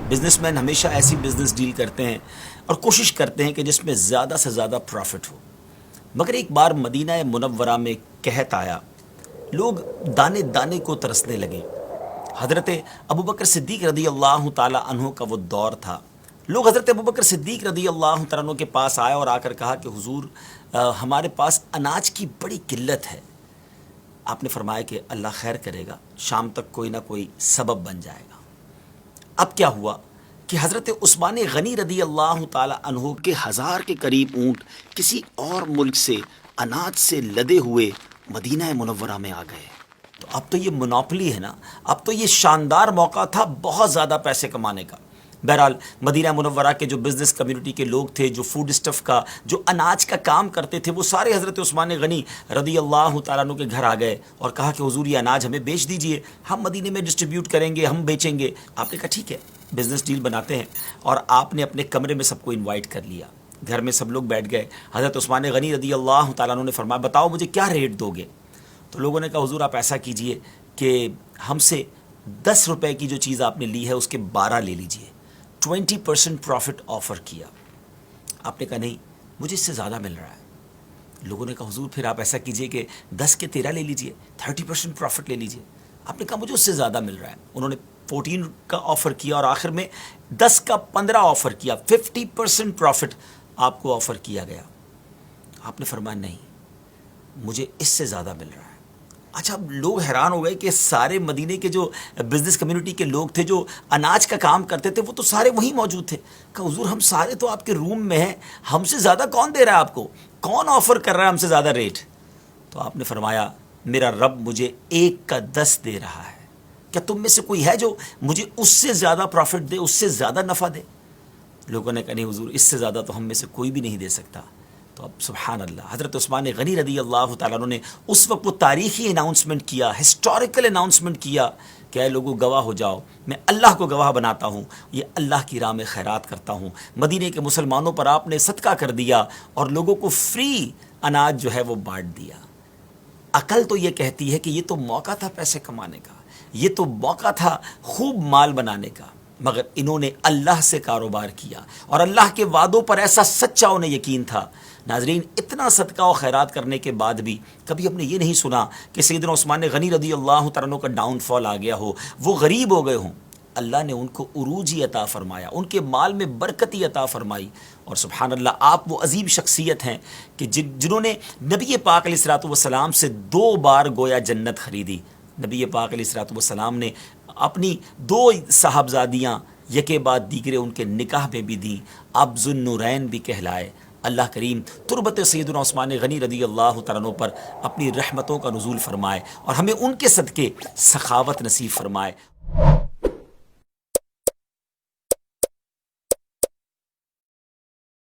Business man ہمیشہ ایسی business deal کرتے ہیں اور کوشش کرتے ہیں کہ جس میں زیادہ سے زیادہ پروفٹ ہو، مگر ایک بار مدینہ منورہ میں قحط آیا، لوگ دانے دانے کو ترسنے لگے۔ حضرت ابوبکر صدیق رضی اللہ تعالی عنہ کا وہ دور تھا۔ لوگ حضرت ابوبکر صدیق رضی اللہ تعالیٰ عنہ کے پاس آئے اور آ کر کہا کہ حضور ہمارے پاس اناج کی بڑی قلت ہے۔ آپ نے فرمایا کہ اللہ خیر کرے گا، شام تک کوئی نہ کوئی سبب بن جائے گا۔ اب کیا ہوا کہ حضرت عثمان غنی رضی اللہ تعالی عنہ کے 1000 کے قریب اونٹ کسی اور ملک سے اناج سے لدے ہوئے مدینہ منورہ میں آ گئے۔ تو اب تو یہ منوپلی ہے نا، اب تو یہ شاندار موقع تھا بہت زیادہ پیسے کمانے کا۔ بہرحال مدینہ منورہ کے جو بزنس کمیونٹی کے لوگ تھے، جو فوڈ اسٹف کا، جو اناج کا کام کرتے تھے، وہ سارے حضرت عثمان غنی رضی اللہ تعالیٰ عنہ کے گھر آ گئے اور کہا کہ حضور یہ اناج ہمیں بیچ دیجئے، ہم مدینے میں ڈسٹریبیوٹ کریں گے، ہم بیچیں گے۔ آپ نے کہا ٹھیک ہے، بزنس ڈیل بناتے ہیں، اور آپ نے اپنے کمرے میں سب کو انوائٹ کر لیا۔ گھر میں سب لوگ بیٹھ گئے۔ حضرت عثمان غنی رضی اللہ تعالیٰ عنہ نے فرمایا بتاؤ مجھے کیا ریٹ دو گے؟ تو لوگوں نے کہا حضور آپ ایسا کیجئے کہ ہم سے 10 روپے کی جو چیز آپ نے لی ہے اس کے 12 لے لیجئے۔ 20% پروفٹ آفر کیا۔ آپ نے کہا نہیں مجھے اس سے زیادہ مل رہا ہے۔ لوگوں نے کہا حضور پھر آپ ایسا کیجئے کہ 10 کے 13 لے لیجئے، 30% پروفٹ لے لیجئے۔ آپ نے کہا مجھے اس سے زیادہ مل رہا ہے۔ انہوں نے 14 کا آفر کیا اور آخر میں 10 کا 15 آفر کیا، 50% پروفٹ آپ کو آفر کیا گیا۔ آپ نے فرمایا نہیں مجھے اس سے زیادہ مل رہا ہے۔ اچھا اب لوگ حیران ہو گئے کہ سارے مدینے کے جو بزنس کمیونٹی کے لوگ تھے، جو اناج کا کام کرتے تھے، وہ تو سارے وہیں موجود تھے۔ کہا حضور ہم سارے تو آپ کے روم میں ہیں، ہم سے زیادہ کون دے رہا ہے آپ کو؟ کون آفر کر رہا ہے ہم سے زیادہ ریٹ؟ تو آپ نے فرمایا میرا رب مجھے 1 کا 10 دے رہا ہے، کیا تم میں سے کوئی ہے جو مجھے اس سے زیادہ پروفٹ دے، اس سے زیادہ نفع دے؟ لوگوں نے کہا نہیں حضور اس سے زیادہ تو ہم میں سے کوئی بھی نہیں دے سکتا۔ تو اب سبحان اللہ، حضرت عثمان غنی رضی اللہ تعالیٰ عنہ نے اس وقت وہ تاریخی اناؤنسمنٹ کیا، ہسٹوریکل اناؤنسمنٹ کیا کہ اے لوگوں گواہ ہو جاؤ، میں اللہ کو گواہ بناتا ہوں، یہ اللہ کی راہ میں خیرات کرتا ہوں۔ مدینے کے مسلمانوں پر آپ نے صدقہ کر دیا اور لوگوں کو فری اناج جو ہے وہ بانٹ دیا۔ عقل تو یہ کہتی ہے کہ یہ تو موقع تھا پیسے کمانے کا، یہ تو موقع تھا خوب مال بنانے کا، مگر انہوں نے اللہ سے کاروبار کیا اور اللہ کے وعدوں پر ایسا سچا انہیں یقین تھا۔ ناظرین اتنا صدقہ و خیرات کرنے کے بعد بھی کبھی ہم نے یہ نہیں سنا کہ سیدنا عثمان غنی رضی اللہ تعالیٰ عنہ کا ڈاؤن فال آ گیا ہو، وہ غریب ہو گئے ہوں۔ اللہ نے ان کو عروجی عطا فرمایا، ان کے مال میں برکتی عطا فرمائی۔ اور سبحان اللہ آپ وہ عظیم شخصیت ہیں کہ جنہوں نے نبی پاک علیہ الصلوۃ والسلام سے 2 بار گویا جنت خریدی۔ نبی پاک علیہ الصلوۃ والسلام نے اپنی 2 صاحبزادیاں یکے بعد دیگرے ان کے نکاح میں بھی دیں، آپ ذو النورین بھی کہلائے۔ اللہ کریم تربت سیدنا عثمان غنی رضی اللہ تعالیٰ عنہ پر اپنی رحمتوں کا نزول فرمائے اور ہمیں ان کے صدقے سخاوت نصیب فرمائے۔